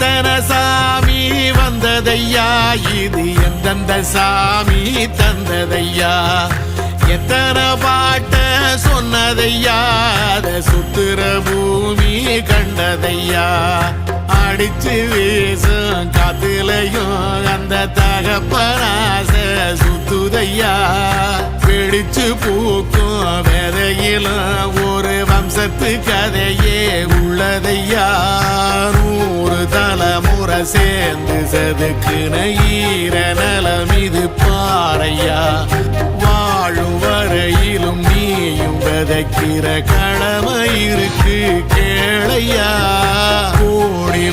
எத்தனை சாமி வந்ததையா இது எந்தெந்த சாமி தந்ததையா எத்தனை பாட்ட சொன்னதையா அத சுத்துற பூமி கண்டதையா அடிச்சு வீசும் காத்துலையும் அந்த தகப்பனாச சுத்துதையா பிடிச்சு பூக்கும் விதையிலும் ஒரு வம்சத்து கதையே உள்ளதையா 100 தலைமுறை சேர்ந்து செதுக்குன ஈர நலம் இது பாறையா வாழும் வரையிலும் நீயும் விதைக்கிற கடமை இருக்கு கேளையா கோடி